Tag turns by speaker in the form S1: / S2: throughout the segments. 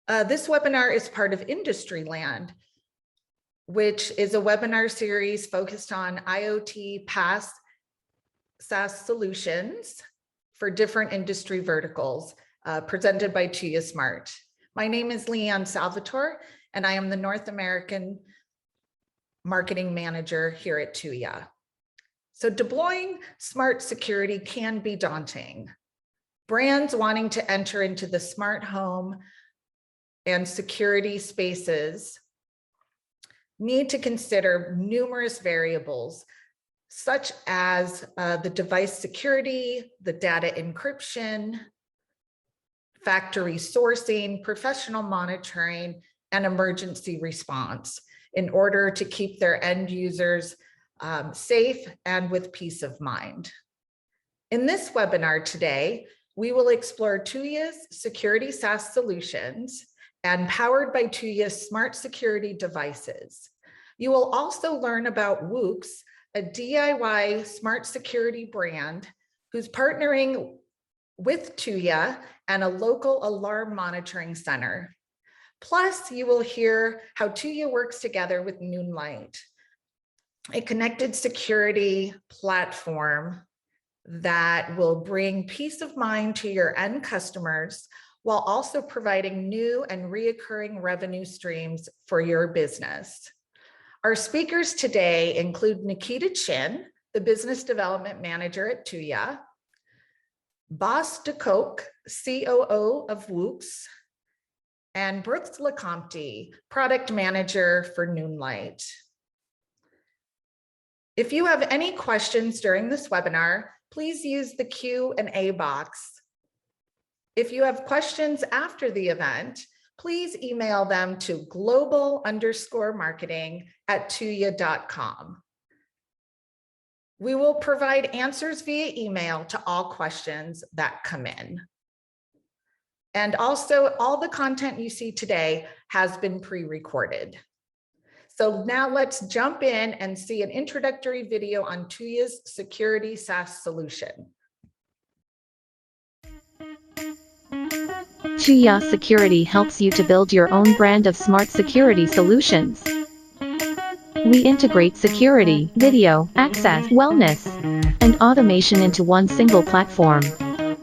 S1: This webinar is part of Industryland, which is a webinar series focused on IoT PaaS SaaS solutions for different industry verticals, presented by Tuya Smart. My name is Leanne Salvatore, and I am the North American Marketing Manager here at Tuya. So deploying smart security can be daunting. Brands wanting to enter into the smart home and security spaces need to consider numerous variables, such as the device security, the data encryption, factory sourcing, professional monitoring, and emergency response in order to keep their end users safe and with peace of mind. In this webinar today, we will explore Tuya's security SaaS solutions and powered by Tuya's smart security devices. You will also learn about Woox, a DIY smart security brand who's partnering with Tuya and a local alarm monitoring center. Plus, you will hear how Tuya works together with Noonlight, a connected security platform that will bring peace of mind to your end customers while also providing new and reoccurring revenue streams for your business. Our speakers today include Nikita Chin, the Business Development Manager at Tuya, Bas de Koch, COO of Woox, and Brooks Lecompte, Product Manager for Noonlight. If you have any questions during this webinar, please use the Q&A box. If you have questions after the event, please email them to global_marketing@tuya.com. We will provide answers via email to all questions that come in. And also, all the content you see today has been pre-recorded. So now let's jump in and see an introductory video on Tuya's security SaaS solution.
S2: Tuya Security helps you to build your own brand of smart security solutions. We integrate security, video, access, wellness, and automation into one single platform.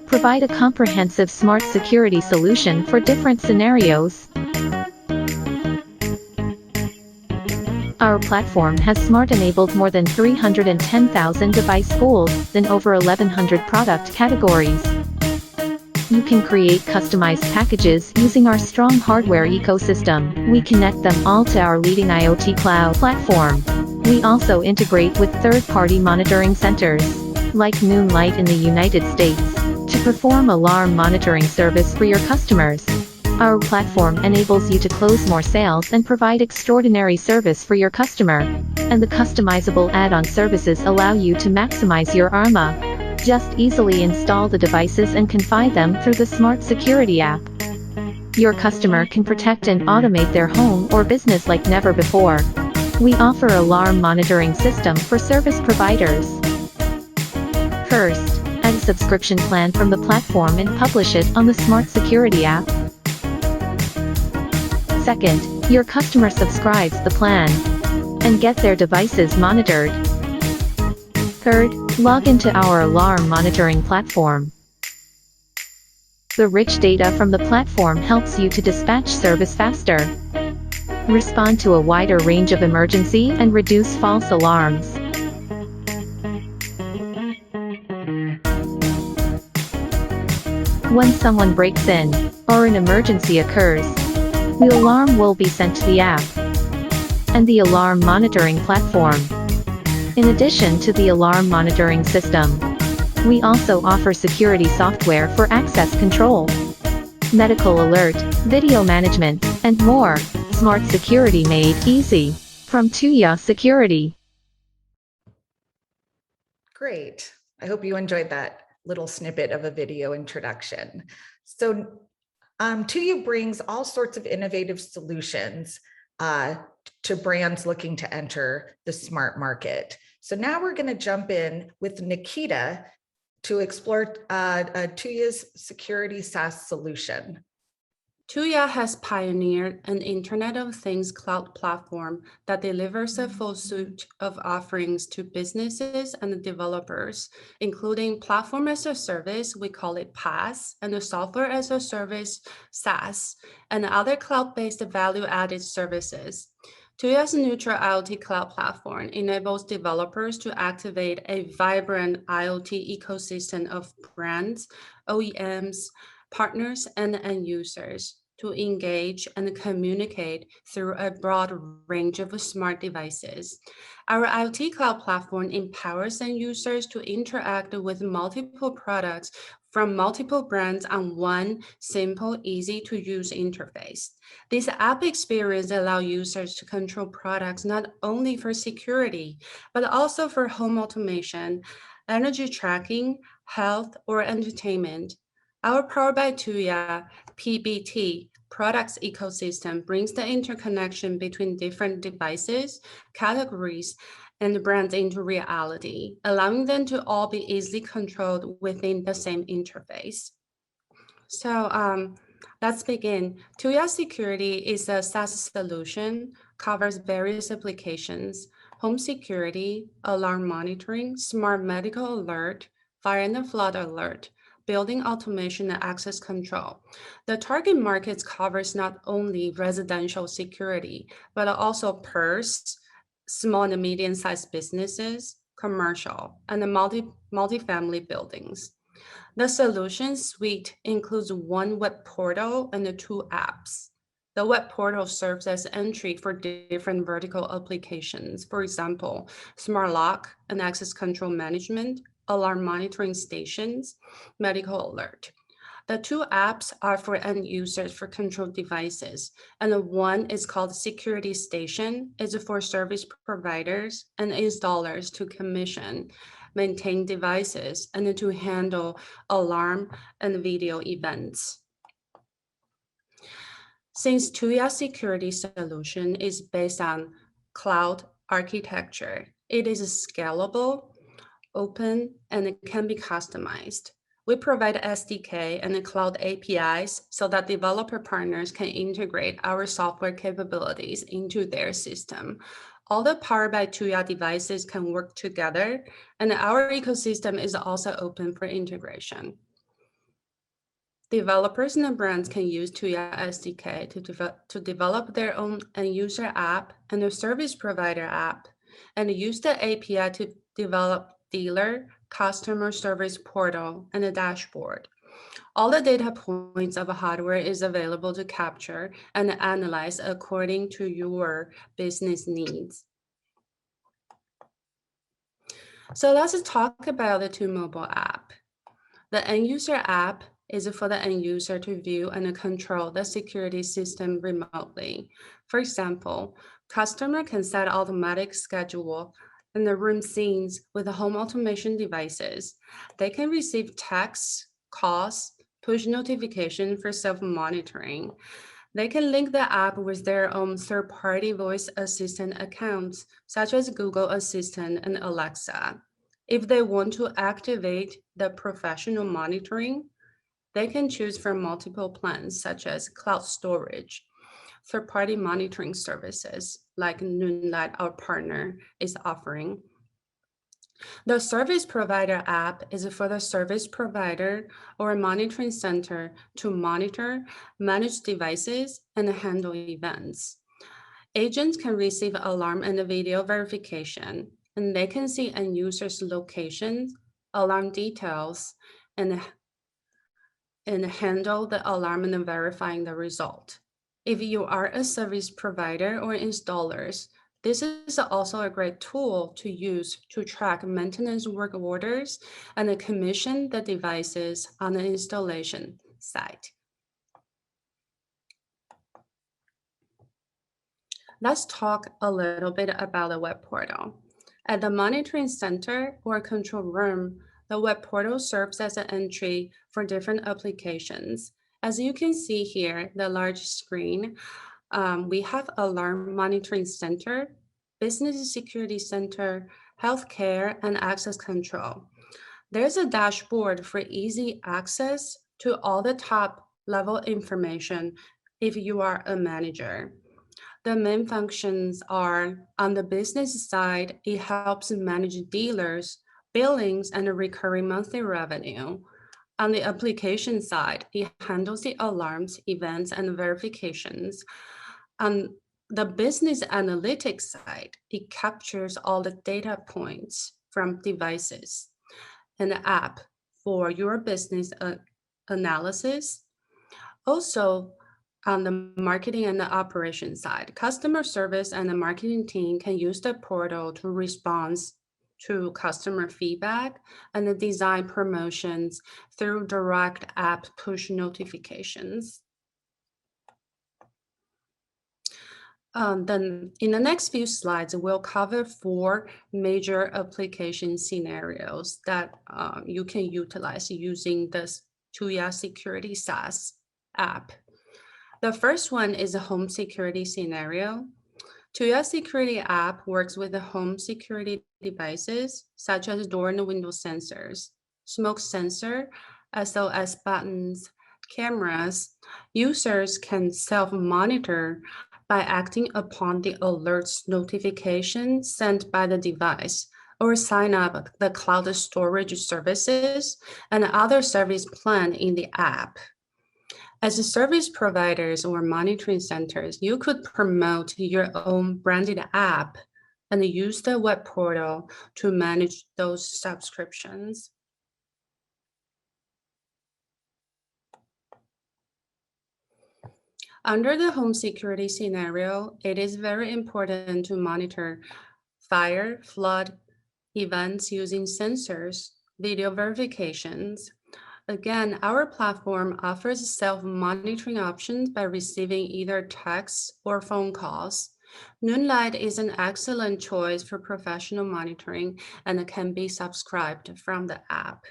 S2: Provide a comprehensive smart security solution for different scenarios. Our platform has smart-enabled more than 310,000 device schools in over 1,100 product categories. You can create customized packages using our strong hardware ecosystem. We connect them all to our leading IoT cloud platform. We also integrate with third-party monitoring centers, like Noonlight in the United States, to perform alarm monitoring service for your customers. Our platform enables you to close more sales and provide extraordinary service for your customer. And the customizable add-on services allow you to maximize your ARMA. Just easily install the devices and configure them through the Smart Security app. Your customer can protect and automate their home or business like never before. We offer alarm monitoring system for service providers. First, add a subscription plan from the platform and publish it on the Smart Security app. Second, your customer subscribes the plan and get their devices monitored. Third, log into our alarm monitoring platform. The rich data from the platform helps you to dispatch service faster, respond to a wider range of emergency, and reduce false alarms. When someone breaks in, or an emergency occurs, the alarm will be sent to the app and the alarm monitoring platform. In addition to the alarm monitoring system, we also offer security software for access control, medical alert, video management, and more. Smart security made easy from Tuya Security.
S1: Great. I hope you enjoyed that little snippet of a video introduction. So Tuya brings all sorts of innovative solutions to brands looking to enter the smart market. So now we're going to jump in with Nikita to explore Tuya's security SaaS solution.
S3: Tuya has pioneered an Internet of Things cloud platform that delivers a full suite of offerings to businesses and developers, including platform as a service, we call it PaaS, and the software as a service, SaaS, and other cloud-based value-added services. Tuya's neutral IoT cloud platform enables developers to activate a vibrant IoT ecosystem of brands, OEMs, partners, and end users to engage and communicate through a broad range of smart devices. Our IoT cloud platform empowers end users to interact with multiple products from multiple brands on one simple, easy to use interface. This app experience allows users to control products not only for security, but also for home automation, energy tracking, health, or entertainment. Our Powered by Tuya PBT products ecosystem brings the interconnection between different devices, categories, and brands into reality, allowing them to all be easily controlled within the same interface. So let's begin. Tuya Security is a SaaS solution, covers various applications, home security, alarm monitoring, smart medical alert, fire and flood alert, building automation and access control. The target markets covers not only residential security, but also PERS, small and medium-sized businesses, commercial, and the multifamily buildings. The solution suite includes one web portal and the 2 apps. The web portal serves as entry for different vertical applications. For example, smart lock and access control management, alarm monitoring stations, medical alert. The 2 apps are for end users for control devices, and the one is called Security Station, is for service providers and installers to commission, maintain devices, and to handle alarm and video events. Since Tuya Security Solution is based on cloud architecture, it is scalable, open, and it can be customized. We provide SDK and the cloud APIs so that developer partners can integrate our software capabilities into their system. All the Powered by Tuya devices can work together, and our ecosystem is also open for integration. Developers and brands can use Tuya SDK to develop their own end user app and a service provider app, and use the API to develop dealer, customer service portal, and a dashboard. All the data points of hardware is available to capture and analyze according to your business needs. So let's talk about the 2 mobile app. The end user app is for the end user to view and control the security system remotely. For example, customer can set automatic schedule in the room scenes with the home automation devices. They can receive texts, calls, push notification for self-monitoring. They can link the app with their own third-party voice assistant accounts, such as Google Assistant and Alexa. If they want to activate the professional monitoring, they can choose from multiple plans, such as cloud storage, third-party monitoring services like Noonlight, our partner, is offering. The service provider app is for the service provider or monitoring center to monitor, manage devices, and handle events. Agents can receive alarm and video verification, and they can see end users' locations, alarm details, and handle the alarm and verifying the result. If you are a service provider or installers, this is also a great tool to use to track maintenance work orders and commission the devices on the installation site. Let's talk a little bit about the web portal. At the monitoring center or control room, the web portal serves as an entry for different applications. As you can see here, the large screen, we have Alarm Monitoring Center, Business Security Center, Healthcare, and Access Control. There's a dashboard for easy access to all the top level information if you are a manager. The main functions are on the business side, it helps manage dealers, billings, and recurring monthly revenue. On the application side, it handles the alarms, events, and verifications. On the business analytics side, it captures all the data points from devices and the app for your business analysis. Also, on the marketing and the operation side, customer service and the marketing team can use the portal to respond to customer feedback and the design promotions through direct app push notifications. Then in the next few slides, we'll cover 4 major application scenarios that you can utilize using this Tuya Security SaaS app. The first one is a home security scenario. Tuya Security app works with the home security devices, such as door and window sensors, smoke sensor, SOS buttons, cameras. Users can self-monitor by acting upon the alerts notification sent by the device or sign up the cloud storage services and other service plan in the app. As a service providers or monitoring centers, you could promote your own branded app and use the web portal to manage those subscriptions. Under the home security scenario, it is very important to monitor fire, flood events using sensors, video verifications. Again, our platform offers self-monitoring options by receiving either texts or phone calls. Noonlight is an excellent choice for professional monitoring and can be subscribed from the app.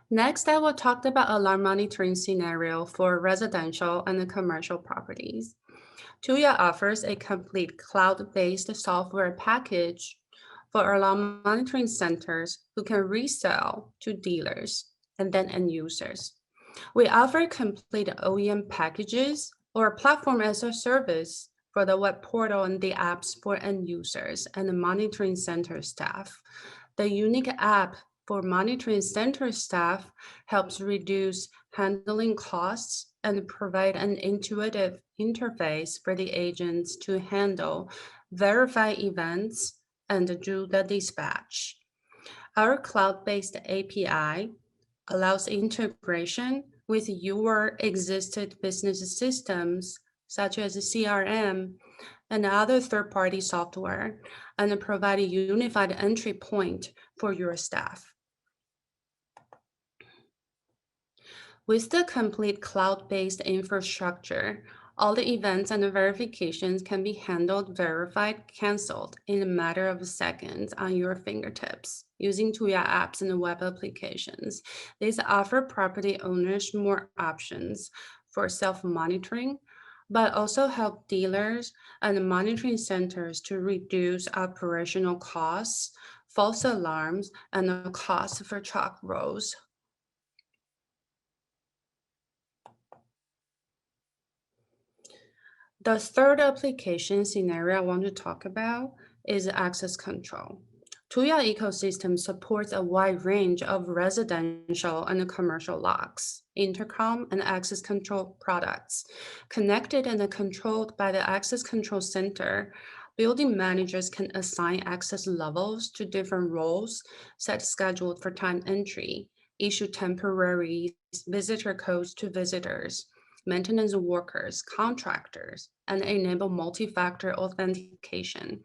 S3: Next, I will talk about alarm monitoring scenario for residential and commercial properties. Tuya offers a complete cloud-based software package for alarm monitoring centers who can resell to dealers and then end users. We offer complete OEM packages or platform as a service for the web portal and the apps for end users and the monitoring center staff. The unique app for monitoring center staff helps reduce handling costs and provide an intuitive interface for the agents to handle, verify events, and do the dispatch. Our cloud-based API allows integration with your existing business systems, such as CRM and other third-party software, and provide a unified entry point for your staff. With the complete cloud-based infrastructure, all the events and the verifications can be handled, verified, canceled in a matter of seconds on your fingertips using Tuya apps and web applications. These offer property owners more options for self-monitoring, but also help dealers and monitoring centers to reduce operational costs, false alarms, and the cost for truck rolls. The third application scenario I want to talk about is access control. Tuya ecosystem supports a wide range of residential and commercial locks, intercom, and access control products. Connected and controlled by the access control center, building managers can assign access levels to different roles set scheduled for time entry, issue temporary visitor codes to visitors, maintenance workers, contractors, and enable multi-factor authentication.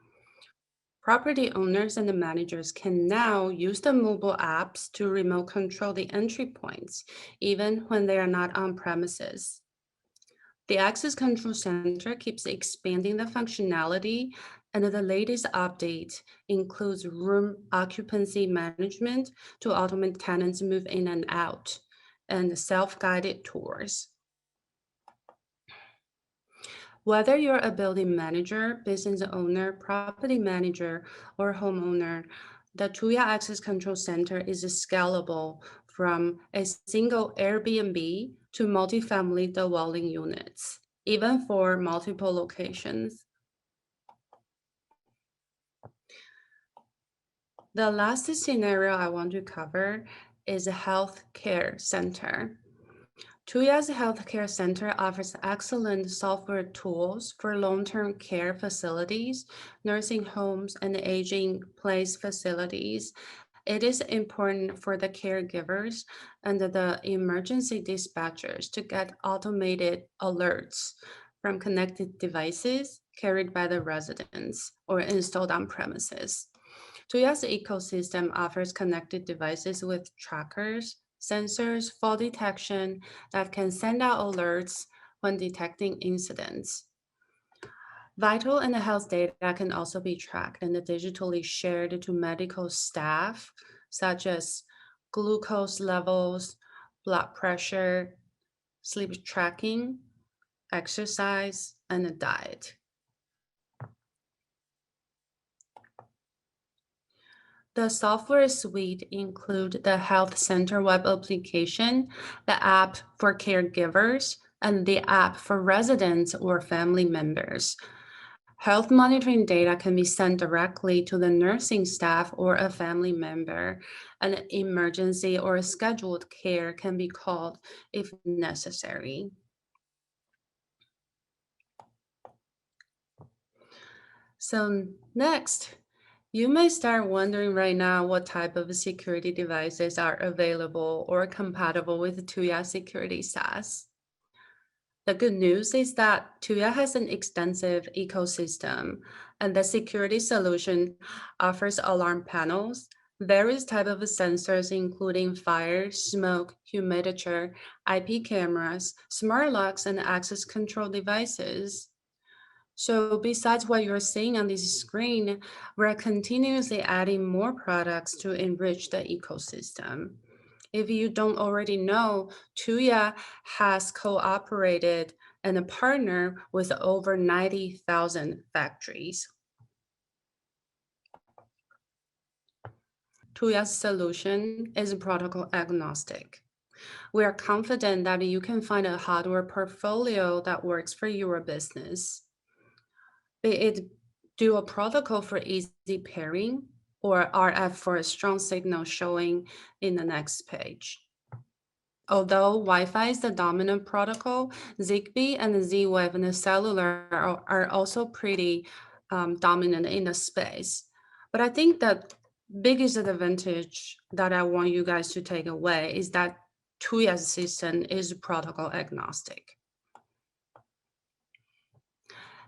S3: Property owners and the managers can now use the mobile apps to remote control the entry points, even when they are not on premises. The Access Control Center keeps expanding the functionality, and the latest update includes room occupancy management to automate tenants move in and out, and self-guided tours. Whether you're a building manager, business owner, property manager, or homeowner, the Tuya Access Control Center is scalable from a single Airbnb to multifamily dwelling units, even for multiple locations. The last scenario I want to cover is a healthcare center. Tuya's healthcare center offers excellent software tools for long-term care facilities, nursing homes, and aging place facilities. It is important for the caregivers and the emergency dispatchers to get automated alerts from connected devices carried by the residents or installed on premises. Tuya's ecosystem offers connected devices with trackers, sensors, fall detection that can send out alerts when detecting incidents. Vital and health data can also be tracked and digitally shared to medical staff, such as glucose levels, blood pressure, sleep tracking, exercise, and diet. The software suite include the Health Center web application, the app for caregivers, and the app for residents or family members. Health monitoring data can be sent directly to the nursing staff or a family member, and emergency or scheduled care can be called if necessary. So next, you may start wondering right now what type of security devices are available or compatible with Tuya Security SaaS. The good news is that Tuya has an extensive ecosystem, and the security solution offers alarm panels, various types of sensors including fire, smoke, humidity, IP cameras, smart locks, and access control devices. So besides what you're seeing on this screen, we're continuously adding more products to enrich the ecosystem. If you don't already know, Tuya has cooperated and partnered with over 90,000 factories. Tuya's solution is protocol agnostic. We are confident that you can find a hardware portfolio that works for your business. Be it dual protocol for easy pairing or RF for a strong signal showing in the next page. Although Wi-Fi is the dominant protocol, Zigbee and Z-Wave and the cellular are also pretty dominant in the space. But I think that biggest advantage that I want you guys to take away is that Tuya's system is protocol agnostic.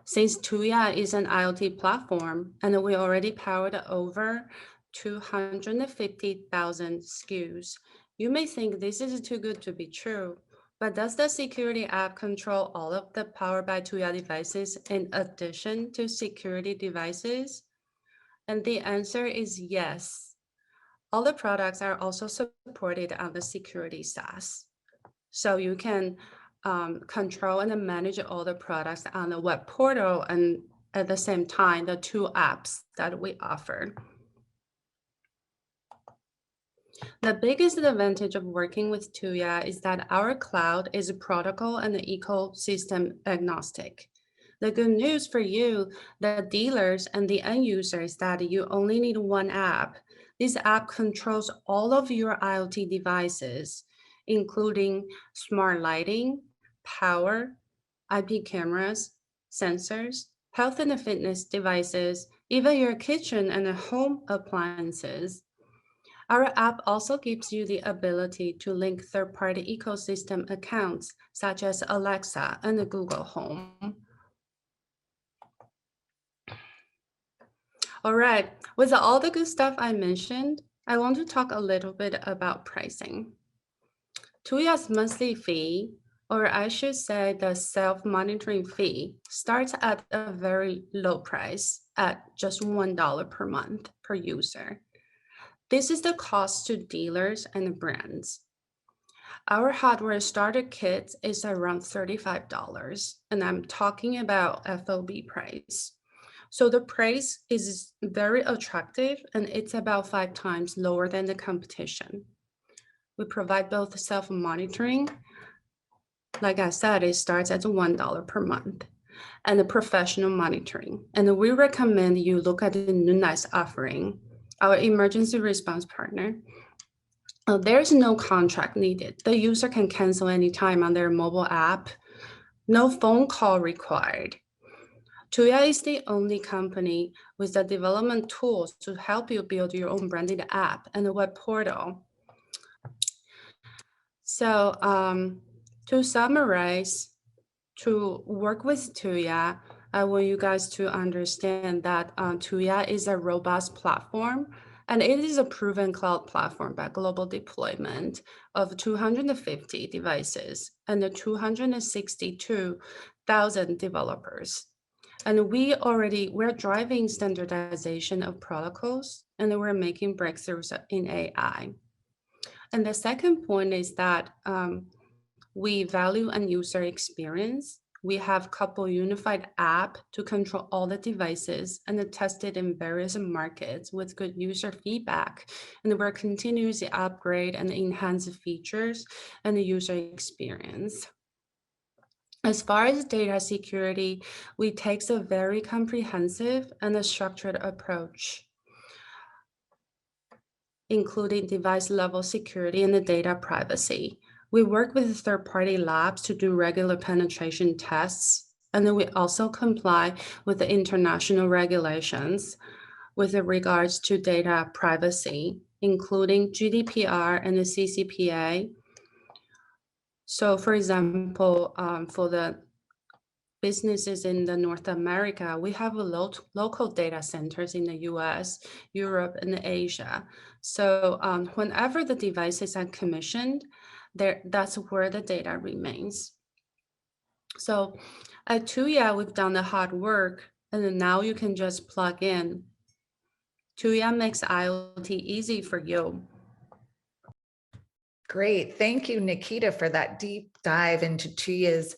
S3: Since Tuya is an IoT platform and we already powered over 250,000 SKUs, you may think this is too good to be true, but does the security app control all of the Powered by Tuya devices in addition to security devices? And the answer is yes. All the products are also supported on the security SaaS. So you can control and manage all the products on the web portal and at the same time, the two apps that we offer. The biggest advantage of working with Tuya is that our cloud is protocol and ecosystem agnostic. The good news for you, the dealers and the end users, is that you only need one app. This app controls all of your IoT devices, including smart lighting, power, IP cameras, sensors, health and fitness devices, even your kitchen and home appliances. Our app also gives you the ability to link third-party ecosystem accounts such as Alexa and Google Home. All right, with all the good stuff I mentioned, I want to talk a little bit about pricing. Tuya's monthly fee, or I should say the self-monitoring fee, starts at a very low price at just $1 per month per user. This is the cost to dealers and brands. Our hardware starter kit is around $35, and I'm talking about FOB price. So the price is very attractive, and it's about 5 times lower than the competition. We provide both self-monitoring Like I said, it starts at $1 per month and the professional monitoring. And we recommend you look at the Noonlight's offering, our emergency response partner. There's no contract needed. The user can cancel anytime on their mobile app. No phone call required. Tuya is the only company with the development tools to help you build your own branded app and a web portal. So to summarize, to work with Tuya, I want you guys to understand that Tuya is a robust platform, and it is a proven cloud platform by global deployment of 250 devices and 262,000 developers. And we're driving standardization of protocols, and we're making breakthroughs in AI. And the second point is that we value end user experience. We have couple unified app to control all the devices and test it in various markets with good user feedback. And we're continuously upgrade and enhance the features and the user experience. As far as data security, we take a very comprehensive and a structured approach, including device level security and the data privacy. We work with third-party labs to do regular penetration tests, and then we also comply with the international regulations with regards to data privacy, including GDPR and the CCPA. So for example, for the businesses in the North America, we have local data centers in the US, Europe, and Asia. So whenever the devices are commissioned, that's where the data remains. So at Tuya, we've done the hard work, and then now you can just plug in. Tuya makes IoT easy for you.
S1: Great. Thank you, Nikita, for that deep dive into Tuya's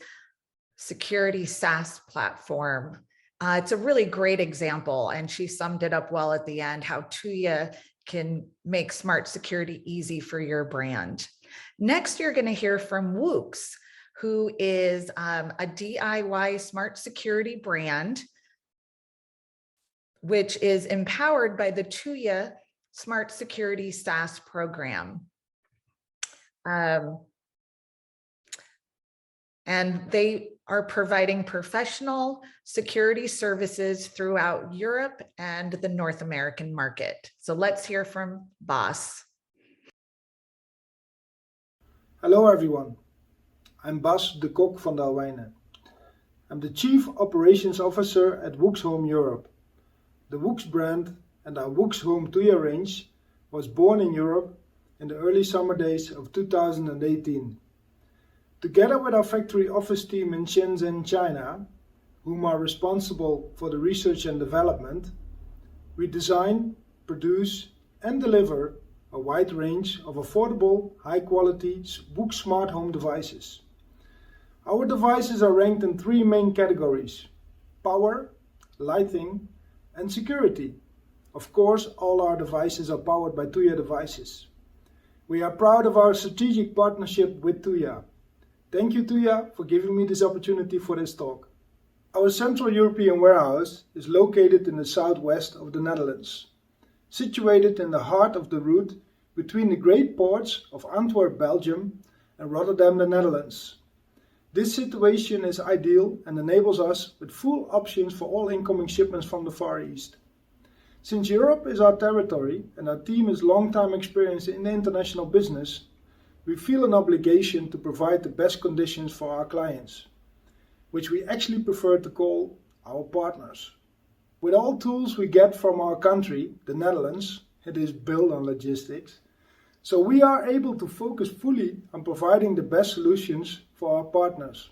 S1: security SaaS platform. It's a really great example, and she summed it up well at the end, how Tuya can make smart security easy for your brand. Next, you're going to hear from Woox, who is a DIY smart security brand, which is empowered by the Tuya Smart Security SaaS program. And they are providing professional security services throughout Europe and the North American market. So let's hear from Bas.
S4: Hello everyone, I'm Bas de Kok van Dalwijnen. I'm the Chief Operations Officer at Woox Home Europe. The Woox brand and our Woox Home Tuya range was born in Europe in the early summer days of 2018. Together with our factory office team in Shenzhen, China, whom are responsible for the research and development, we design, produce and deliver a wide range of affordable, high-quality Woox smart home devices. Our devices are ranked in 3 main categories: power, lighting and security. Of course, all our devices are powered by Tuya devices. We are proud of our strategic partnership with Tuya. Thank you, Tuya, for giving me this opportunity for this talk. Our Central European warehouse is located in the southwest of the Netherlands, situated in the heart of the route between the great ports of Antwerp, Belgium, and Rotterdam, the Netherlands. This situation is ideal and enables us with full options for all incoming shipments from the Far East. Since Europe is our territory and our team is long-time experience in the international business, we feel an obligation to provide the best conditions for our clients, which we actually prefer to call our partners. With all tools we get from our country, the Netherlands, it is built on logistics, so we are able to focus fully on providing the best solutions for our partners.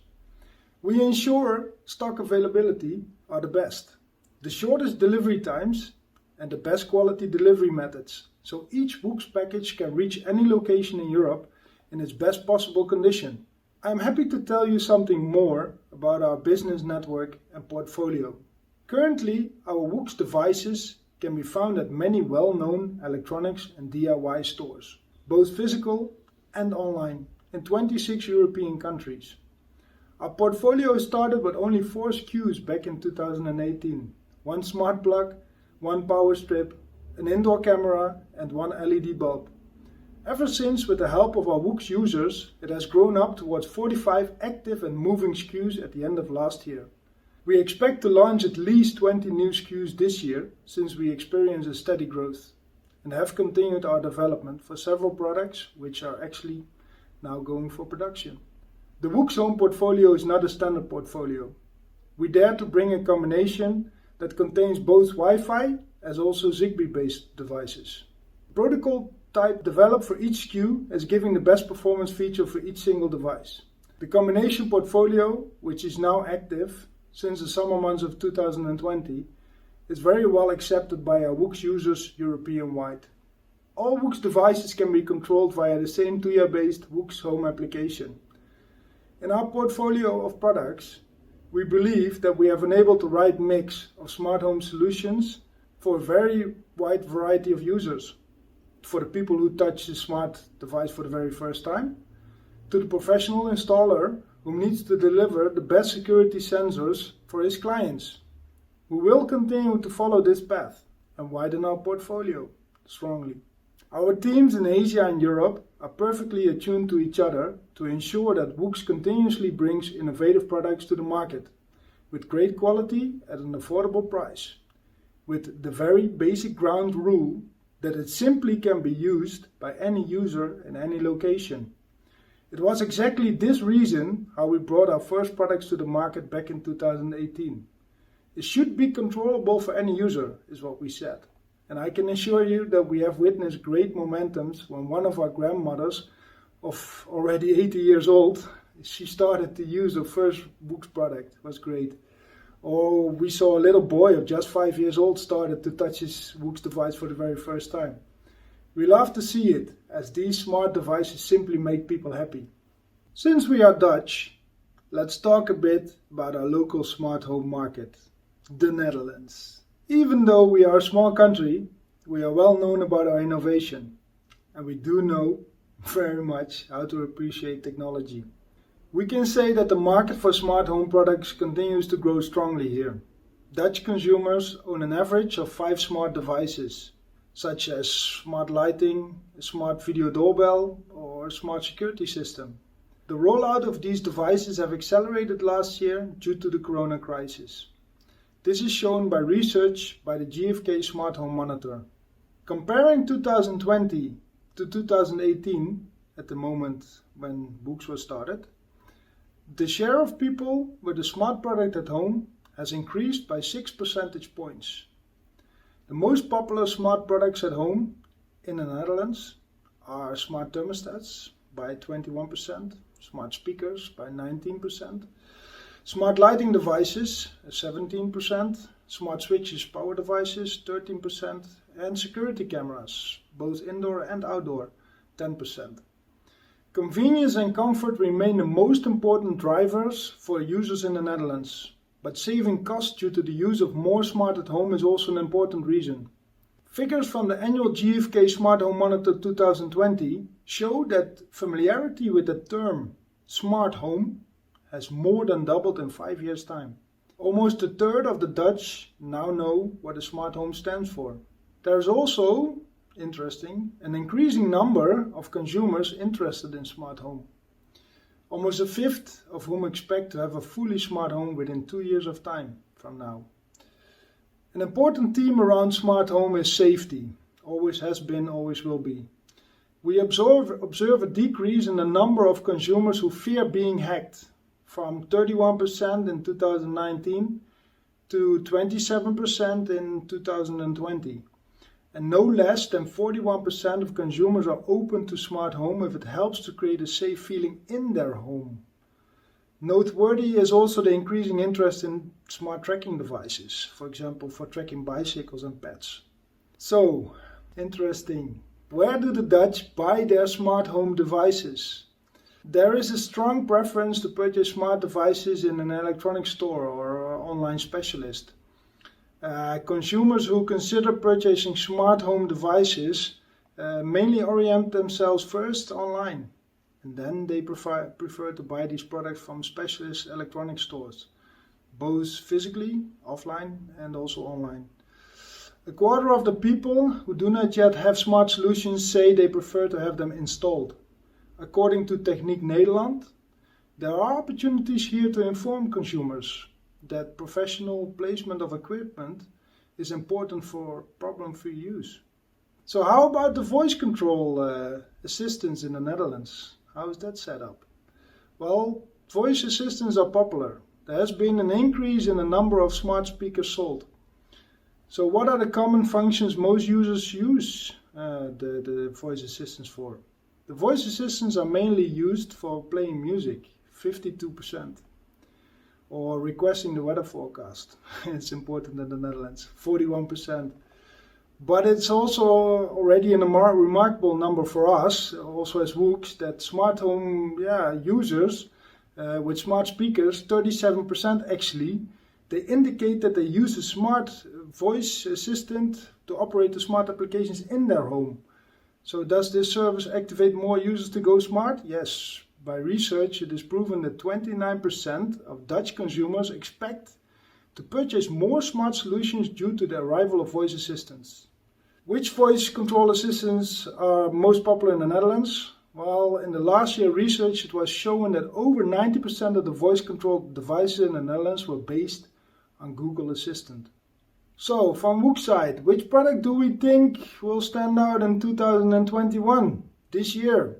S4: We ensure stock availability are the best, the shortest delivery times and the best quality delivery methods, so each Woox package can reach any location in Europe in its best possible condition. I'm happy to tell you something more about our business network and portfolio. Currently, our Woox devices can be found at many well-known electronics and DIY stores, both physical and online, in 26 European countries. Our portfolio started with only 4 SKUs back in 2018. 1 smart plug, 1 power strip, an indoor camera and 1 LED bulb. Ever since, with the help of our Woox users, it has grown up towards 45 active and moving SKUs at the end of last year. We expect to launch at least 20 new SKUs this year, since we experience a steady growth, and have continued our development for several products which are actually now going for production. The Woox Home portfolio is not a standard portfolio. We dare to bring a combination that contains both Wi-Fi as also Zigbee-based devices. The protocol type developed for each SKU is giving the best performance feature for each single device. The combination portfolio, which is now active since the summer months of 2020, is very well accepted by our Woox users European-wide. All Woox devices can be controlled via the same Tuya-based Woox Home application. In our portfolio of products, we believe that we have enabled the right mix of smart home solutions for a very wide variety of users. For the people who touch the smart device for the very first time, to the professional installer who needs to deliver the best security sensors for his clients. We will continue to follow this path and widen our portfolio strongly. Our teams in Asia and Europe are perfectly attuned to each other to ensure that Woox continuously brings innovative products to the market with great quality at an affordable price, with the very basic ground rule that it simply can be used by any user in any location. It was exactly this reason how we brought our first products to the market back in 2018. It should be controllable for any user, is what we said. And I can assure you that we have witnessed great momentums when one of our grandmothers, of already 80 years old, she started to use her first Woox product. It was great. Or we saw a little boy of just 5 years old started to touch his Woox device for the very first time. We love to see it, as these smart devices simply make people happy. Since we are Dutch, let's talk a bit about our local smart home market, the Netherlands. Even though we are a small country, we are well known about our innovation, and we do know very much how to appreciate technology. We can say that the market for smart home products continues to grow strongly here. Dutch consumers own an average of 5 smart devices, such as smart lighting, a smart video doorbell or a smart security system. The rollout of these devices have accelerated last year due to the corona crisis. This is shown by research by the GfK Smart Home Monitor. Comparing 2020 to 2018, at the moment when Woox was started, the share of people with a smart product at home has increased by 6 percentage points. The most popular smart products at home in the Netherlands are smart thermostats by 21%, smart speakers by 19%, smart lighting devices 17%, smart switches power devices 13%, and security cameras, both indoor and outdoor, 10%. Convenience and comfort remain the most important drivers for users in the Netherlands, but saving costs due to the use of more smart at home is also an important reason. Figures from the annual GfK Smart Home Monitor 2020 show that familiarity with the term smart home has more than doubled in 5 years' time. Almost a third of the Dutch now know what a smart home stands for. There is also, interesting, an increasing number of consumers interested in smart home. Almost a fifth of whom expect to have a fully smart home within 2 years of time from now. An important theme around smart home is safety. Always has been, always will be. We observe a decrease in the number of consumers who fear being hacked, from 31% in 2019 to 27% in 2020. And no less than 41% of consumers are open to smart home if it helps to create a safe feeling in their home. Noteworthy is also the increasing interest in smart tracking devices, for example, for tracking bicycles and pets. So, interesting. Where do the Dutch buy their smart home devices? There is a strong preference to purchase smart devices in an electronics store or online specialist. Consumers who consider purchasing smart home devices mainly orient themselves first online. and then they prefer to buy these products from specialist electronic stores, both physically, offline, and also online. A quarter of the people who do not yet have smart solutions say they prefer to have them installed. According to Techniek Nederland, there are opportunities here to inform consumers that professional placement of equipment is important for problem-free use. So how about the voice control assistants in the Netherlands? How is that set up? Well, voice assistants are popular. There has been an increase in the number of smart speakers sold. So what are the common functions most users use the voice assistants for? The voice assistants are mainly used for playing music, 52%, or requesting the weather forecast. It's important in the Netherlands, 41%. But it's also already a remarkable number for us, also as Woox, that smart home users with smart speakers, 37% actually, they indicate that they use a smart voice assistant to operate the smart applications in their home. So does this service activate more users to go smart? Yes. By research, it is proven that 29% of Dutch consumers expect to purchase more smart solutions due to the arrival of voice assistants. Which voice control assistants are most popular in the Netherlands? Well, in the last year research, it was shown that over 90% of the voice controlled devices in the Netherlands were based on Google Assistant. So, from Woox side, which product do we think will stand out in 2021, this year?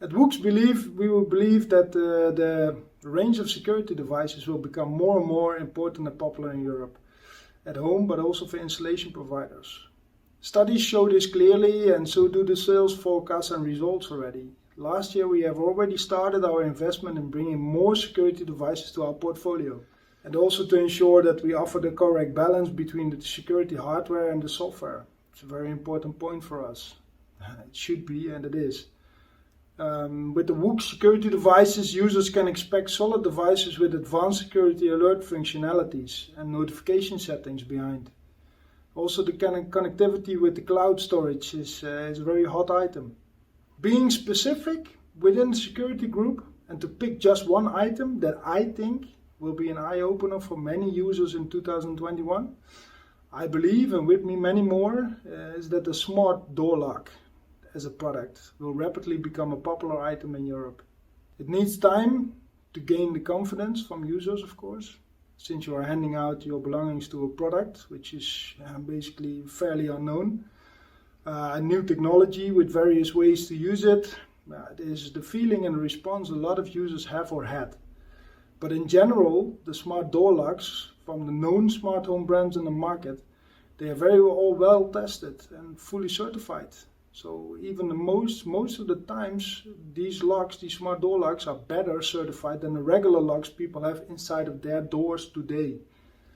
S4: At Woox we will believe that the range of security devices will become more and more important and popular in Europe, at home but also for installation providers. Studies show this clearly, and so do the sales forecasts and results already. Last year we have already started our investment in bringing more security devices to our portfolio, and also to ensure that we offer the correct balance between the security hardware and the software. It's a very important point for us. It should be, and it is. With the Woox security devices, users can expect solid devices with advanced security alert functionalities and notification settings behind. Also, the connectivity with the cloud storage is a very hot item. Being specific within the security group and to pick just one item that I think will be an eye-opener for many users in 2021, I believe, and with me many more, is that the smart door lock as a product will rapidly become a popular item in Europe. It needs time to gain the confidence from users, of course, since you are handing out your belongings to a product which is basically fairly unknown. A new technology with various ways to use it. It is the feeling and the response a lot of users have or had. But in general, the smart door locks from the known smart home brands in the market, they are very well tested and fully certified. So even most of the times, these smart door locks are better certified than the regular locks people have inside of their doors today.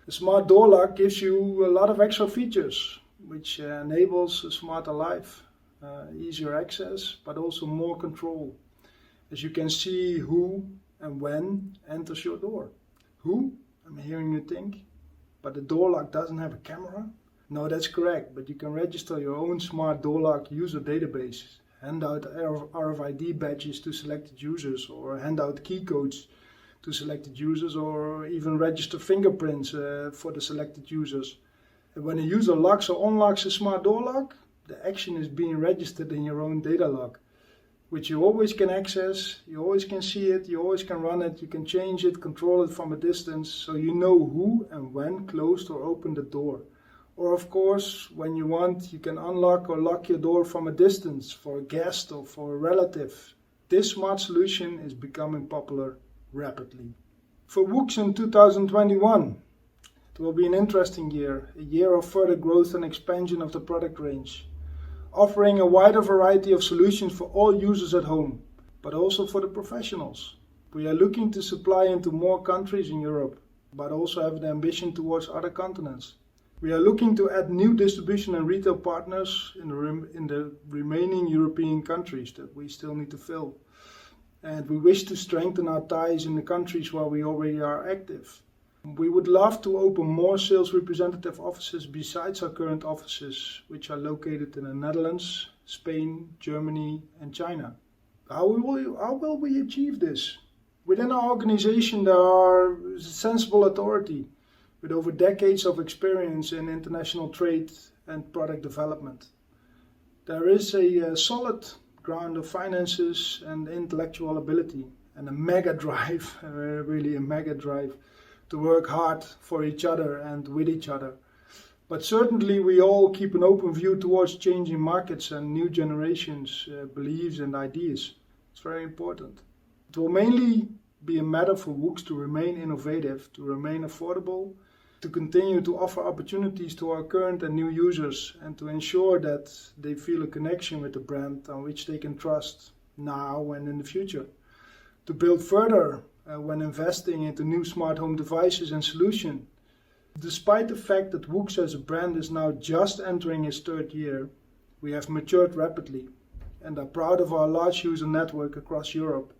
S4: The smart door lock gives you a lot of extra features, which enables a smarter life, easier access, but also more control. As you can see who and when enters your door. Who? I'm hearing you think, but the door lock doesn't have a camera? No, that's correct, but you can register your own smart door lock user database, hand out RFID badges to selected users, or hand out key codes to selected users, or even register fingerprints for the selected users. And when a user locks or unlocks a smart door lock, the action is being registered in your own data log, which you always can access, you always can see it, you always can run it, you can change it, control it from a distance, so you know who and when closed or opened the door. Or of course, when you want, you can unlock or lock your door from a distance for a guest or for a relative. This smart solution is becoming popular rapidly. For Woox in 2021, it will be an interesting year, a year of further growth and expansion of the product range, offering a wider variety of solutions for all users at home, but also for the professionals. We are looking to supply into more countries in Europe, but also have the ambition towards other continents. We are looking to add new distribution and retail partners in the remaining European countries that we still need to fill. And we wish to strengthen our ties in the countries where we already are active. We would love to open more sales representative offices besides our current offices, which are located in the Netherlands, Spain, Germany and China. How will we achieve this? Within our organization, there are sensible authority with over decades of experience in international trade and product development. There is a solid ground of finances and intellectual ability and a mega drive, really a mega drive to work hard for each other and with each other. But certainly we all keep an open view towards changing markets and new generations' beliefs and ideas. It's very important. It will mainly be a matter for Woox to remain innovative, to remain affordable, to continue to offer opportunities to our current and new users, and to ensure that they feel a connection with the brand on which they can trust now and in the future. To build further when investing into new smart home devices and solutions. Despite the fact that Woox as a brand is now just entering its third year, we have matured rapidly and are proud of our large user network across Europe.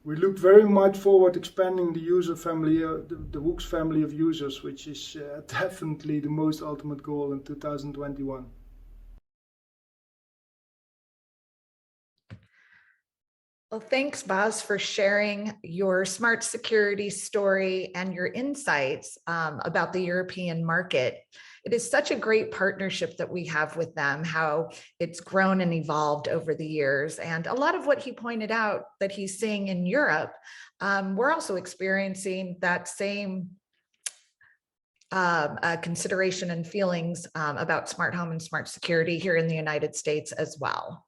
S4: We look very much forward to expanding the user family, the Woox family of users, which is definitely the most ultimate goal in 2021.
S1: Well, thanks, Bas, for sharing your smart security story and your insights about the European market. It is such a great partnership that we have with them, how it's grown and evolved over the years. And a lot of what he pointed out that he's seeing in Europe, we're also experiencing that same consideration and feelings about smart home and smart security here in the United States as well.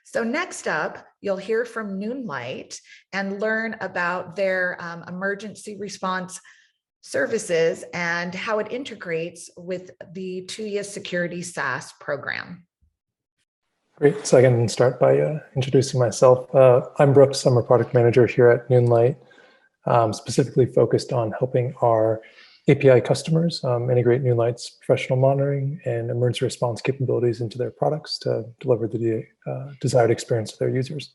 S1: So next up, you'll hear from Noonlight and learn about their emergency response services and how it integrates with the Tuya security SaaS program.
S5: Great. So I can start by introducing myself. I'm Brooks. I'm a product manager here at Noonlight, specifically focused on helping our API customers integrate Noonlight's professional monitoring and emergency response capabilities into their products to deliver the desired experience to their users.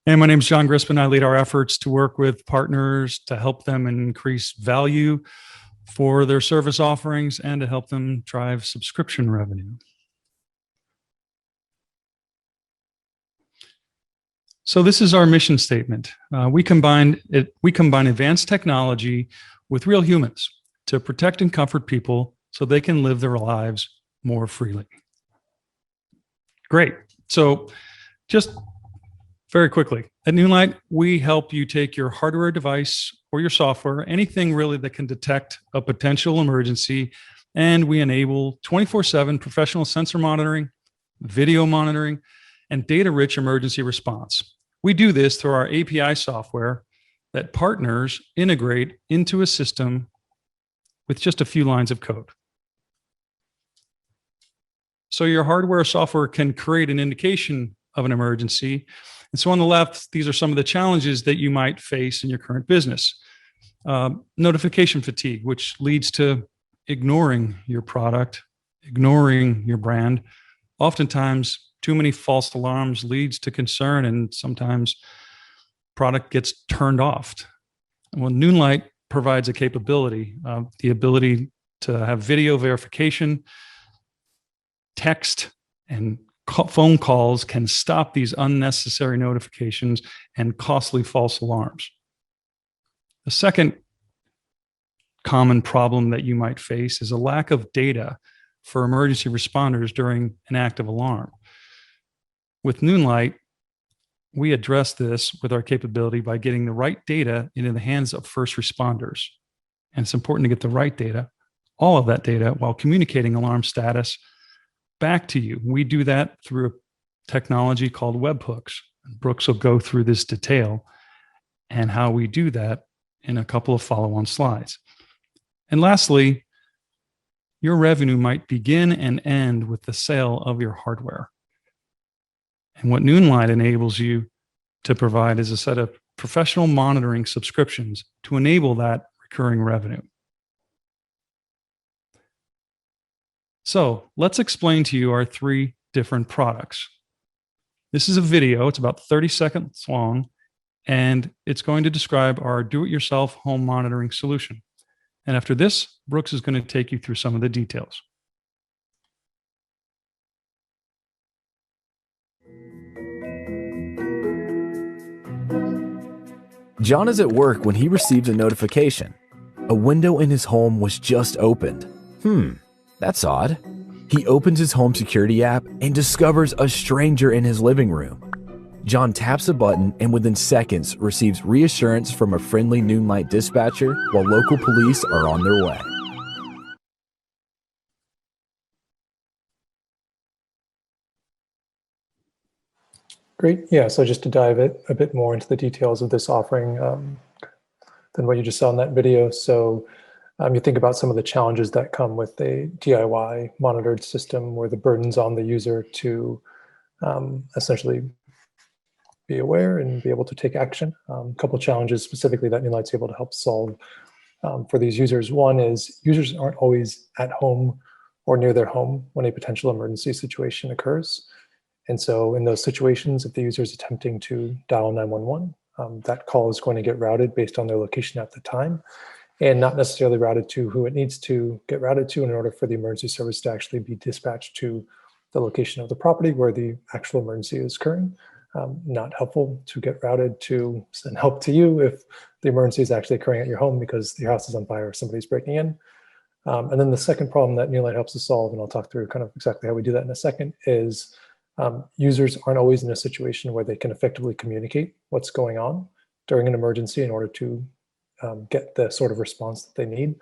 S6: And my name is John Grispin. I lead our efforts to work with partners to help them increase value for their service offerings and to help them drive subscription revenue. So this is our mission statement. We combine advanced technology with real humans to protect and comfort people so they can live their lives more freely. Great. So just very quickly, at Noonlight, we help you take your hardware device or your software, anything really that can detect a potential emergency, and we enable 24/7 professional sensor monitoring, video monitoring, and data-rich emergency response. We do this through our API software that partners integrate into a system with just a few lines of code. So your hardware or software can create an indication of an emergency. And so on the left, these are some of the challenges that you might face in your current business. Notification fatigue, which leads to ignoring your product, ignoring your brand. Oftentimes, too many false alarms leads to concern, and sometimes product gets turned off. Well, Noonlight provides a capability, the ability to have video verification, text, and phone calls can stop these unnecessary notifications and costly false alarms. The second common problem that you might face is a lack of data for emergency responders during an active alarm. With Noonlight, we address this with our capability by getting the right data into the hands of first responders. And it's important to get the right data, all of that data, while communicating alarm status back to you. We do that through a technology called webhooks. Brooks will go through this detail and how we do that in a couple of follow-on slides. And lastly, your revenue might begin and end with the sale of your hardware. And what Noonlight enables you to provide is a set of professional monitoring subscriptions to enable that recurring revenue. So let's explain to you our three different products. This is a video. It's about 30 seconds long, and it's going to describe our do-it-yourself home monitoring solution. And after this, Brooks is going to take you through some of the details.
S7: John is at work when he receives a notification. A window in his home was just opened. That's odd. He opens his home security app and discovers a stranger in his living room. John taps a button and within seconds receives reassurance from a friendly Noonlight dispatcher while local police are on their way.
S5: Great. Yeah, so just to dive a bit more into the details of this offering than what you just saw in that video. So you think about some of the challenges that come with a DIY monitored system where the burden's on the user to essentially be aware and be able to take action. A couple challenges specifically that Noonlight's able to help solve for these users. One is users aren't always at home or near their home when a potential emergency situation occurs. And so in those situations, if the user is attempting to dial 911, that call is going to get routed based on their location at the time and not necessarily routed to who it needs to get routed to in order for the emergency service to actually be dispatched to the location of the property where the actual emergency is occurring. Not helpful to get routed to send help to you if the emergency is actually occurring at your home because your house is on fire or somebody's breaking in. And then the second problem that Noonlight helps us solve, and I'll talk through kind of exactly how we do that in a second, is users aren't always in a situation where they can effectively communicate what's going on during an emergency in order to get the sort of response that they need.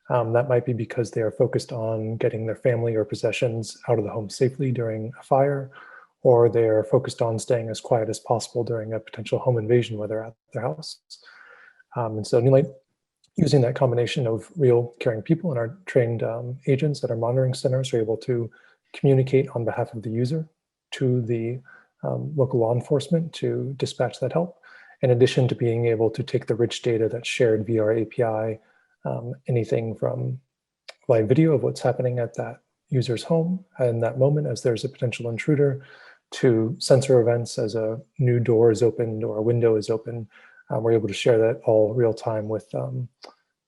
S5: That might be because they are focused on getting their family or possessions out of the home safely during a fire, or they are focused on staying as quiet as possible during a potential home invasion where they're at their house. And so Noonlight, using that combination of real caring people and our trained agents at our monitoring centers, are able to communicate on behalf of the user to the local law enforcement to dispatch that help, in addition to being able to take the rich data that's shared via our API, anything from live video of what's happening at that user's home in that moment as there's a potential intruder, to sensor events as a new door is opened or a window is open. We're able to share that all real time with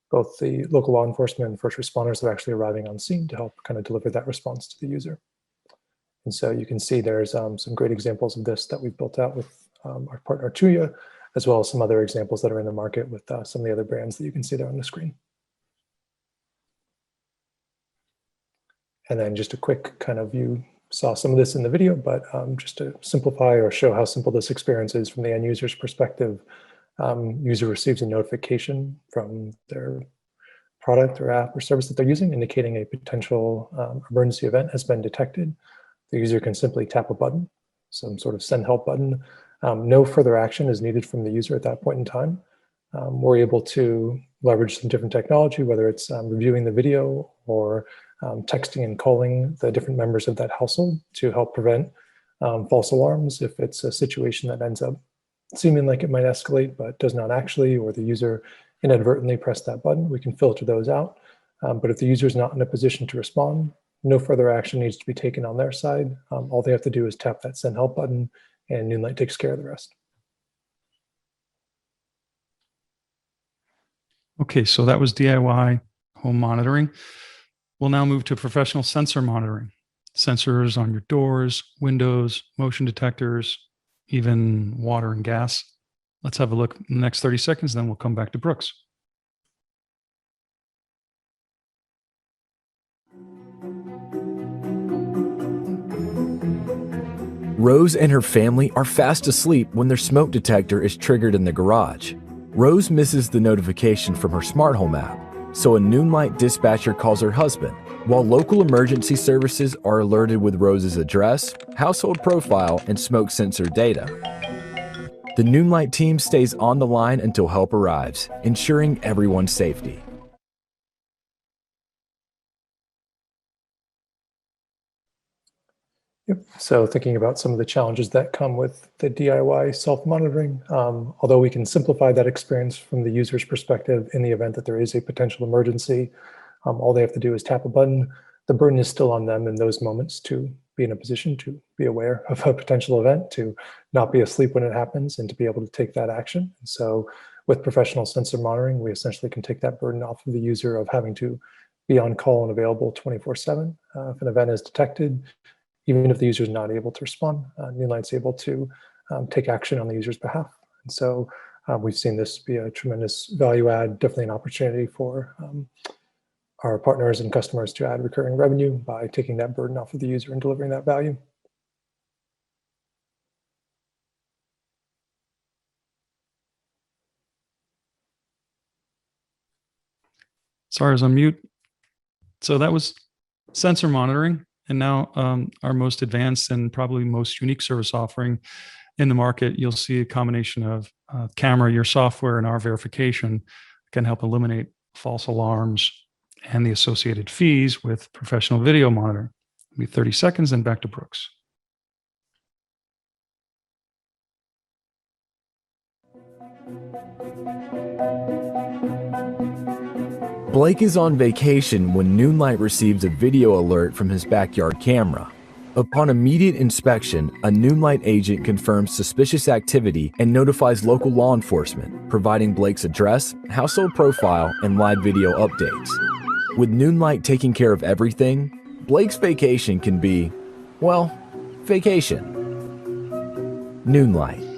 S5: both the local law enforcement and first responders that are actually arriving on scene to help kind of deliver that response to the user. And so you can see there's some great examples of this that we've built out with our partner Tuya, as well as some other examples that are in the market with some of the other brands that you can see there on the screen. And then just a quick kind of, you saw some of this in the video, but just to simplify or show how simple this experience is from the end user's perspective, user receives a notification from their product or app or service that they're using indicating a potential emergency event has been detected. The user can simply tap a button, some sort of send help button. No further action is needed from the user at that point in time. We're able to leverage some different technology, whether it's reviewing the video or texting and calling the different members of that household to help prevent false alarms if it's a situation that ends up seeming like it might escalate but does not actually, or the user inadvertently pressed that button. We can filter those out. But if the user is not in a position to respond, no further action needs to be taken on their side. All they have to do is tap that send help button and Noonlight takes care of the rest.
S6: Okay, so that was DIY home monitoring. We'll now move to professional sensor monitoring. Sensors on your doors, windows, motion detectors, even water and gas. Let's have a look in the next 30 seconds, then we'll come back to Brooks.
S7: Rose and her family are fast asleep when their smoke detector is triggered in the garage. Rose misses the notification from her smart home app, so a Noonlight dispatcher calls her husband, while local emergency services are alerted with Rose's address, household profile, and smoke sensor data. The Noonlight team stays on the line until help arrives, ensuring everyone's safety.
S5: Yep. So thinking about some of the challenges that come with the DIY self-monitoring, although we can simplify that experience from the user's perspective in the event that there is a potential emergency, all they have to do is tap a button. The burden is still on them in those moments to be in a position to be aware of a potential event, to not be asleep when it happens, and to be able to take that action. And so with professional sensor monitoring, we essentially can take that burden off of the user of having to be on call and available 24/7. If an event is detected, even if the user is not able to respond, Noonlight's able to take action on the user's behalf. And so We've seen this be a tremendous value add, definitely an opportunity for our partners and customers to add recurring revenue by taking that burden off of the user and delivering that value.
S6: Sorry, I was on mute. So that was sensor monitoring. And now our most advanced and probably most unique service offering in the market, you'll see a combination of camera, your software, and our verification can help eliminate false alarms and the associated fees with professional video monitoring. It'll be 30 seconds, and back to Brooks.
S7: Blake is on vacation when Noonlight receives a video alert from his backyard camera. Upon immediate inspection, a Noonlight agent confirms suspicious activity and notifies local law enforcement, providing Blake's address, household profile, and live video updates. With Noonlight taking care of everything, Blake's vacation can be, well, vacation. Noonlight.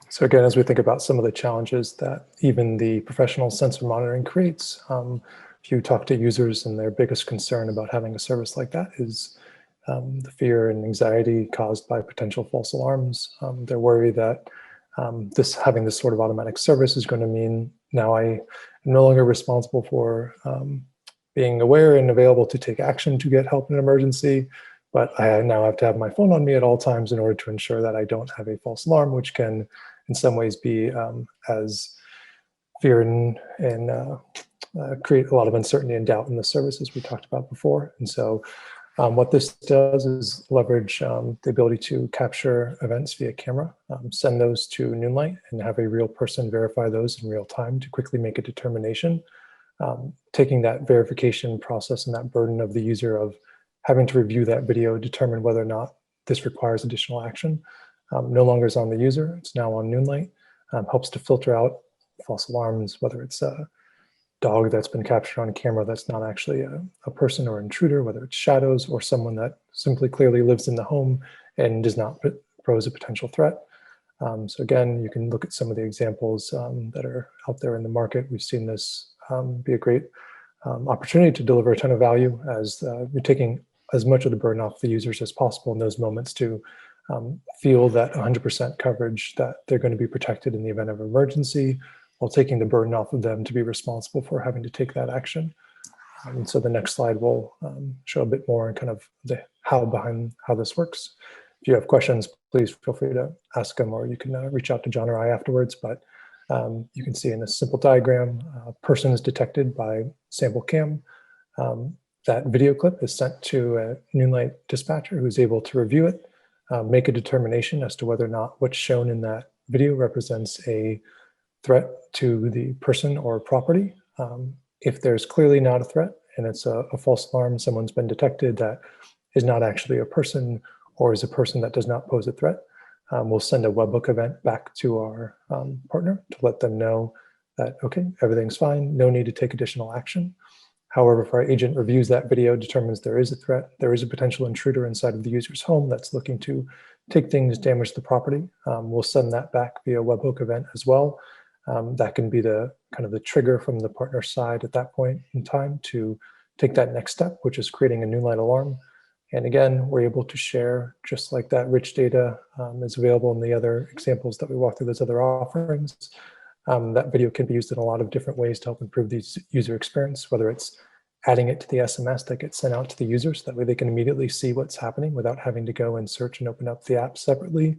S5: So again, as we think about some of the challenges that even the professional sensor monitoring creates, if you talk to users and their biggest concern about having a service like that is the fear and anxiety caused by potential false alarms. They're worried that having this sort of automatic service is going to mean now I am no longer responsible for being aware and available to take action to get help in an emergency, but I now have to have my phone on me at all times in order to ensure that I don't have a false alarm, which can in some ways be as fear and create a lot of uncertainty and doubt in the services we talked about before. And so what this does is leverage the ability to capture events via camera, send those to Noonlight and have a real person verify those in real time to quickly make a determination. Taking that verification process and that burden of the user of having to review that video, determine whether or not this requires additional action, no longer is on the user, it's now on Noonlight, helps to filter out false alarms, whether it's a dog that's been captured on camera that's not actually a person or intruder, whether it's shadows or someone that simply clearly lives in the home and does not pose a potential threat. So again, you can look at some of the examples that are out there in the market. We've seen this be a great opportunity to deliver a ton of value as you're taking as much of the burden off the users as possible in those moments to feel that 100% coverage that they're going to be protected in the event of emergency, while taking the burden off of them to be responsible for having to take that action. And so the next slide will show a bit more and kind of the how behind how this works. If you have questions, please feel free to ask them, or you can reach out to John or I afterwards. But you can see in this simple diagram, a person is detected by sample cam. That video clip is sent to a Noonlight dispatcher who's able to review it, make a determination as to whether or not what's shown in that video represents a threat to the person or property. If there's clearly not a threat and it's a false alarm, someone's been detected that is not actually a person or is a person that does not pose a threat, we'll send a webhook event back to our partner to let them know that, okay, everything's fine, no need to take additional action. However, if our agent reviews that video, determines there is a threat, there is a potential intruder inside of the user's home that's looking to take things, damage the property, we'll send that back via webhook event as well. That can be the kind of the trigger from the partner side at that point in time to take that next step, which is creating a Noonlight alarm. And again, we're able to share, just like that rich data is available in the other examples that we walk through, those other offerings. That video can be used in a lot of different ways to help improve the user experience, whether it's adding it to the SMS that gets sent out to the users. That way they can immediately see what's happening without having to go and search and open up the app separately.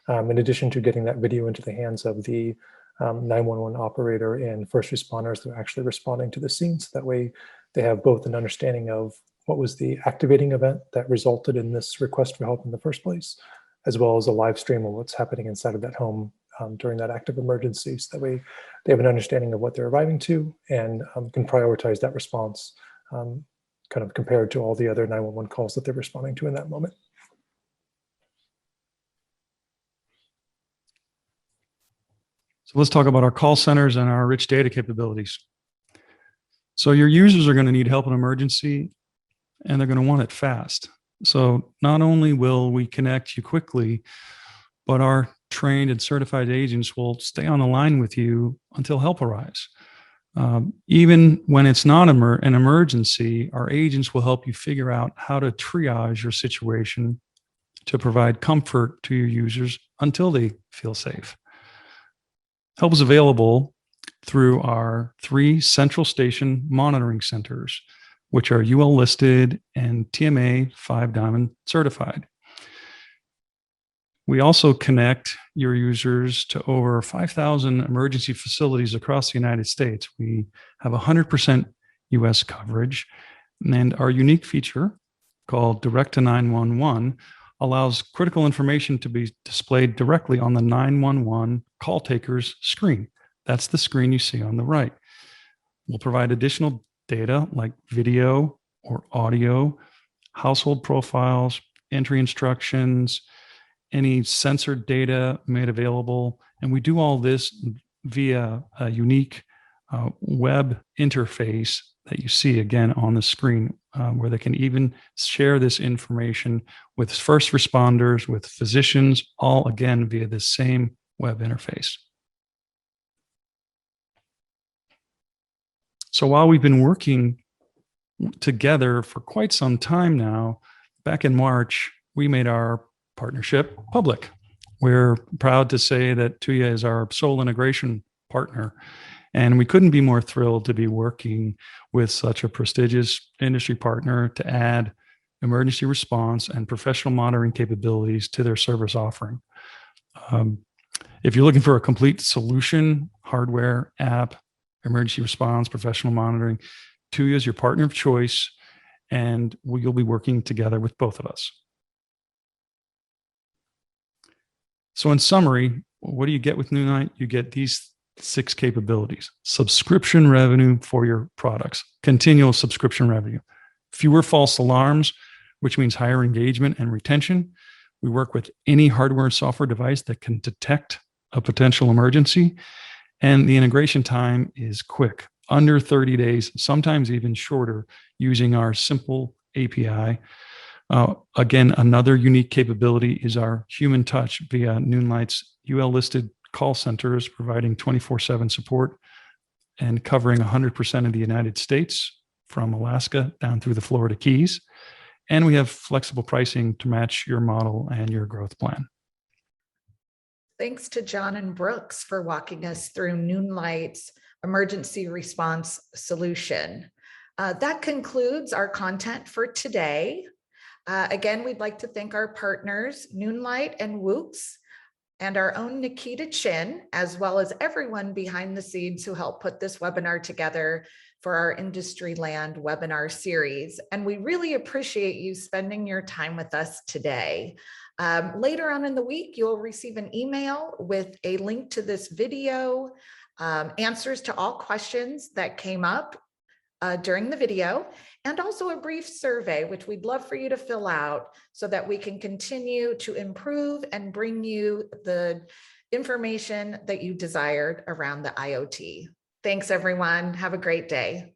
S5: In addition to getting that video into the hands of the 911 operator and first responders that are actually responding to the scene. So that way they have both an understanding of what was the activating event that resulted in this request for help in the first place, as well as a live stream of what's happening inside of that home during that active emergency. So that way they have an understanding of what they're arriving to and can prioritize that response kind of compared to all the other 911 calls that they're responding to in that moment.
S6: So let's talk about our call centers and our rich data capabilities. So your users are going to need help in emergency, and they're going to want it fast. So not only will we connect you quickly, but our trained and certified agents will stay on the line with you until help arrives. Even when it's not an emergency, our agents will help you figure out how to triage your situation to provide comfort to your users until they feel safe. Help is available through our 3 central station monitoring centers, which are UL listed and TMA 5 Diamond certified. We also connect your users to over 5,000 emergency facilities across the United States. We have 100% US coverage, and our unique feature called Direct to 911 allows critical information to be displayed directly on the 911 call taker's screen. That's the screen you see on the right. We'll provide additional data like video or audio, household profiles, entry instructions, any censored data made available. And we do all this via a unique web interface that you see again on the screen, where they can even share this information with first responders, with physicians, all again via the same web interface. So while we've been working together for quite some time now, back in March, we made our partnership public. We're proud to say that Tuya is our sole integration partner, and we couldn't be more thrilled to be working with such a prestigious industry partner to add emergency response and professional monitoring capabilities to their service offering. If you're looking for a complete solution, hardware, app, emergency response, professional monitoring, Tuya is your partner of choice, and you'll be working together with both of us. So in summary, what do you get with Noonlight? You get these 6 capabilities: subscription revenue for your products, continual subscription revenue, fewer false alarms, which means higher engagement and retention. We work with any hardware and software device that can detect a potential emergency. And the integration time is quick, under 30 days, sometimes even shorter, using our simple API. Again, another unique capability is our human touch via Noonlight's UL-listed call centers, providing 24/7 support and covering 100% of the United States, from Alaska down through the Florida Keys. And we have flexible pricing to match your model and your growth plan.
S1: Thanks to John and Brooks for walking us through Noonlight's emergency response solution. That concludes our content for today. Again, we'd like to thank our partners, Noonlight and Woox, and our own Nikita Chin, as well as everyone behind the scenes who helped put this webinar together for our Industryland webinar series. And we really appreciate you spending your time with us today. Later on in the week, you'll receive an email with a link to this video, answers to all questions that came up during the video, and also a brief survey, which we'd love for you to fill out so that we can continue to improve and bring you the information that you desired around the IoT. Thanks, everyone. Have a great day.